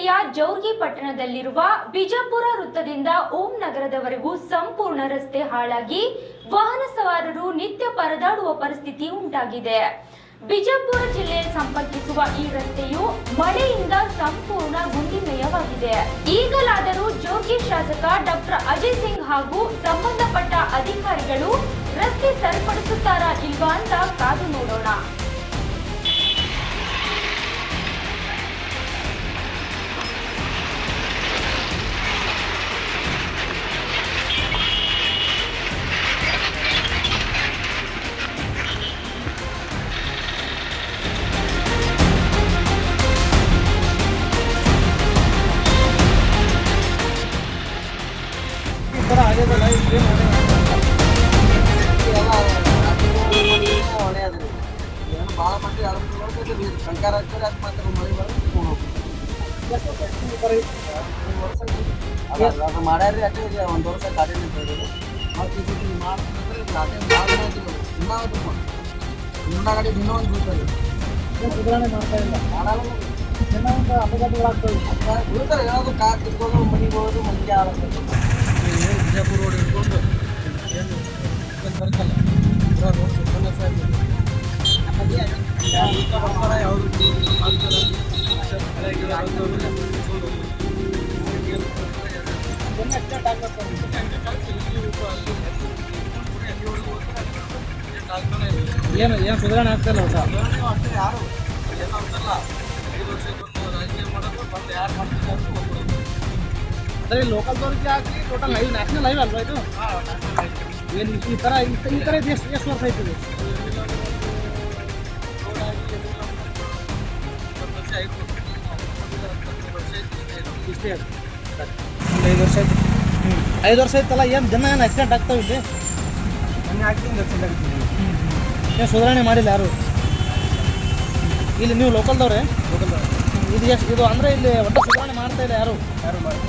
ಜಿಲ್ಲೆಯ ಜೌರ್ಗಿ ಪಟ್ಟಣದಲ್ಲಿರುವ ಬಿಜಾಪುರ ವೃತ್ತದಿಂದ ಓಂ ನಗರದವರೆಗೂ ಸಂಪೂರ್ಣ ರಸ್ತೆ ಹಾಳಾಗಿ ವಾಹನ ಸವಾರರು ನಿತ್ಯ ಪರದಾಡುವ ಪರಿಸ್ಥಿತಿ ಉಂಟಾಗಿದೆ. ಬಿಜಾಪುರ ಜಿಲ್ಲೆ ಸಂಪರ್ಕಿಸುವ ಈ ರಸ್ತೆಯು ಮಳೆಯಿಂದ ಸಂಪೂರ್ಣ ಗುಂಡಿಮಯವಾಗಿದೆ. ಈಗಲಾದರೂ ಜೋಗಿ ಶಾಸಕ ಡಾಕ್ಟರ್ ಅಜಯ್ ಸಿಂಗ್ ಹಾಗೂ ಸಂಬಂಧಪಟ್ಟ ಅಧಿಕಾರಿಗಳು ರಸ್ತೆ ಸರಿಪಡಿಸುತ್ತಾರಾ ಇಲ್ವಾ ಅಂತ ಕಾದು ನೋಡೋಣ. आगे तो लाइव ट्रेन होने ಭಾಳ ಮಂದಿ ಸರ್ಕಾರ ಅದು ಮಾತ್ರ ಮಳೆ ಬರೋದು ಮಾಡ್ಯಾರ್ರಿ ಅಷ್ಟೇ ಒಂದು ವರ್ಷ ಗಾಡಿ ನಿಂತಿದ್ರು ಮತ್ತು ಮಾಡಿದ್ರೆ ಇನ್ನೂ ಗಾಡಿ ಇನ್ನೂ ಒಂದು ಬೀಳ್ತಾರೆ ಸುಧಾರಣೆ ಮಾಡ್ತಾ ಇಲ್ಲ ಮಾಡಲ್ಲ ಇನ್ನೂ ಒಂದು ಅಪಘಾತಗಳಾಗ್ತವೆ ಬೀಳ್ತಾರೆ ಏನಾದ್ರು ಕಾರ್ ಕಿತ್ಕೊಂಡು ಮನೆಗೆ ಹೋಗೋದು ಮನೆಗೆ ಆಗುತ್ತೆ. ಬಿಜಾಪುರ ರೋಡ್ ಹಿಡ್ಕೊಂಡು ಏನು ಸರ್ಕಲ್ ರೋಡ್ ಸಮಸ್ಯೆ ಆಗಿದೆ. ಯಾವುದು ಏನು ಏನು ಸುಧಾರಣೆ ಆಗ್ತಾಯಿಲ್ಲ ಅಷ್ಟೇ ಯಾರು ಏನು ಅಂತಲ್ಲ 5 ವರ್ಷಕ್ಕೊಂದು ರಾಜಕೀಯ ಮಾಡೋದು ಬಂದು ಯಾರು ಮಾಡ್ತಾರೆ ಅಂದರೆ ಲೋಕಲ್ದವ್ರಿಗೆ ಹಾಕಿ ಟೋಟಲ್ ಲೈವ್ ನ್ಯಾಷನಲ್ ಲೈವ್ ಅಲ್ವಾ ಇದು? ಏನು ಈ ಥರ ಎಷ್ಟು ವರ್ಷ ಆಯ್ತದೆ? ಇಷ್ಟೇ 5 ವರ್ಷ ಆಯ್ತು. 5 ವರ್ಷ ಆಯ್ತಲ್ಲ, ಏನು ಜನ ಏನು ಆಕ್ಸಿಡೆಂಟ್ ಆಗ್ತಾವೆ ಇಲ್ಲಿ? ಮೊನ್ನೆ ಆಕ್ಸಿಡೆಂಟ್ ಆಗ್ತೀನಿ ಏನು ಸುಧಾರಣೆ ಮಾಡಿಲ್ಲ ಯಾರು ಇಲ್ಲಿ? ನೀವು ಲೋಕಲ್ದವ್ರೆ? ಲೋಕಲ್ದವ್ರೆ. ಇದು ಅಂದರೆ ಇಲ್ಲಿ ಒಟ್ಟು ಸುಧಾರಣೆ ಮಾಡ್ತಾ ಇಲ್ಲ ಯಾರು ಮಾಡಿ